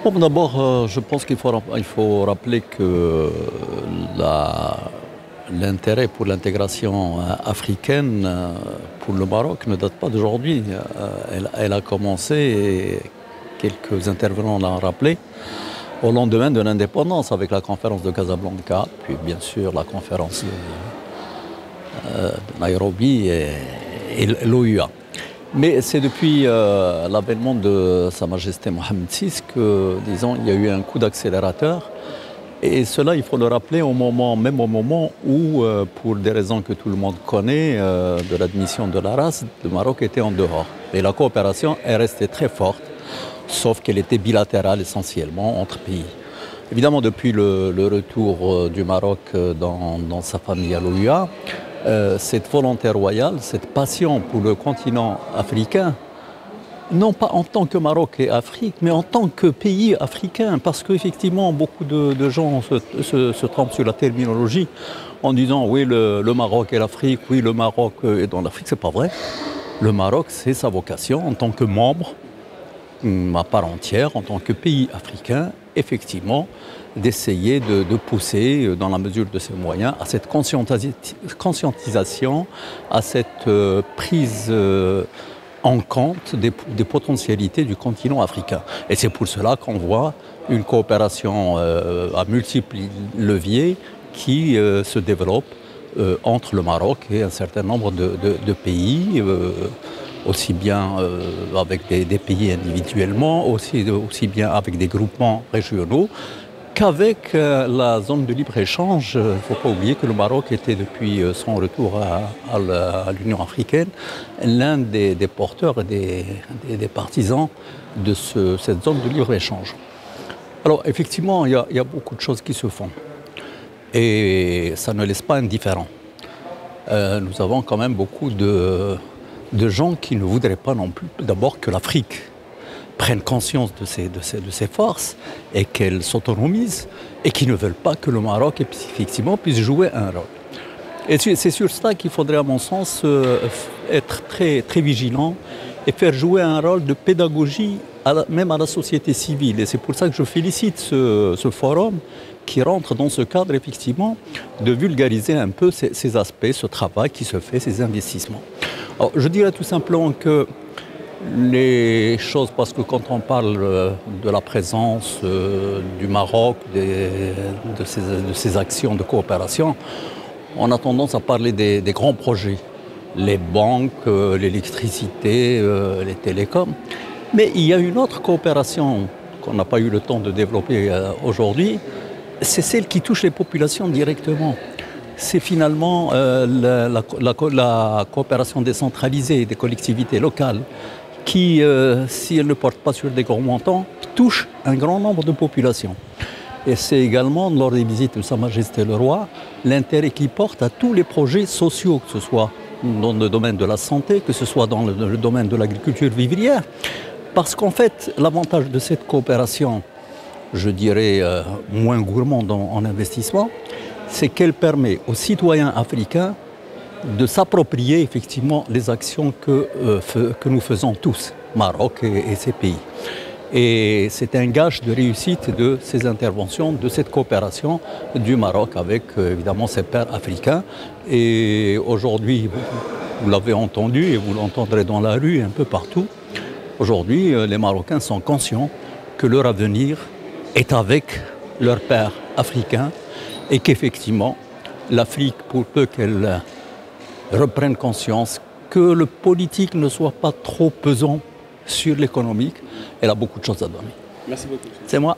Bon, d'abord, je pense qu'il faut rappeler que l'intérêt pour l'intégration africaine pour le Maroc ne date pas d'aujourd'hui. Elle a commencé, et quelques intervenants l'ont rappelé, au lendemain de l'indépendance avec la conférence de Casablanca, puis bien sûr la conférence de Nairobi et l'OUA. Mais c'est depuis l'avènement de Sa Majesté Mohamed VI que, disons, il y a eu un coup d'accélérateur. Et cela, il faut le rappeler même au moment où, pour des raisons que tout le monde connaît, de l'admission de la race, le Maroc était en dehors. Et la coopération est restée très forte, sauf qu'elle était bilatérale essentiellement entre pays. Évidemment, depuis le retour du Maroc dans sa famille à l'OUA, cette volonté royale, cette passion pour le continent africain, non pas en tant que Maroc et Afrique, mais en tant que pays africain, parce qu'effectivement, beaucoup de gens se trompent sur la terminologie en disant oui, le Maroc et l'Afrique, oui, le Maroc est dans l'Afrique. C'est pas vrai. Le Maroc, c'est sa vocation en tant que membre à part entière, en tant que pays africain, effectivement, d'essayer de pousser, dans la mesure de ses moyens, à cette conscientisation, à cette prise en compte des potentialités du continent africain. Et c'est pour cela qu'on voit une coopération à multiples leviers qui se développe entre le Maroc et un certain nombre de pays, aussi bien avec des pays individuellement, aussi bien avec des groupements régionaux, qu'avec la zone de libre-échange. Il ne faut pas oublier que le Maroc était, depuis son retour à l'Union africaine, l'un des porteurs et des partisans de cette zone de libre-échange. Alors effectivement, il y a beaucoup de choses qui se font. Et ça ne laisse pas indifférent. Nous avons quand même beaucoup de gens qui ne voudraient pas non plus, d'abord, que l'Afrique prenne conscience de ses forces et qu'elle s'autonomise, et qui ne veulent pas que le Maroc, effectivement, puisse jouer un rôle. Et c'est sur cela qu'il faudrait, à mon sens, être très, très vigilant et faire jouer un rôle de pédagogie, même à la société civile. Et c'est pour ça que je félicite ce forum qui rentre dans ce cadre, effectivement, de vulgariser un peu ces aspects, ce travail qui se fait, ces investissements. Alors, je dirais tout simplement que les choses, parce que quand on parle de la présence du Maroc, de ses actions de coopération, on a tendance à parler des grands projets, les banques, l'électricité, les télécoms. Mais il y a une autre coopération qu'on n'a pas eu le temps de développer aujourd'hui, c'est celle qui touche les populations directement. C'est finalement la coopération décentralisée des collectivités locales qui, si elle ne porte pas sur des grands montants, touche un grand nombre de populations. Et c'est également, lors des visites de Sa Majesté le Roi, l'intérêt qu'il porte à tous les projets sociaux, que ce soit dans le domaine de la santé, que ce soit dans le domaine de l'agriculture vivrière. Parce qu'en fait, l'avantage de cette coopération, je dirais moins gourmande en investissement, c'est qu'elle permet aux citoyens africains de s'approprier effectivement les actions que nous faisons tous, Maroc et ces pays. Et c'est un gage de réussite de ces interventions, de cette coopération du Maroc avec évidemment ses pairs africains. Et aujourd'hui, vous l'avez entendu et vous l'entendrez dans la rue un peu partout, aujourd'hui les Marocains sont conscients que leur avenir est avec leurs pairs africains et qu'effectivement l'Afrique, pour peu qu'elle reprenne conscience que le politique ne soit pas trop pesant sur l'économique, elle a beaucoup de choses à donner. Merci beaucoup. C'est moi.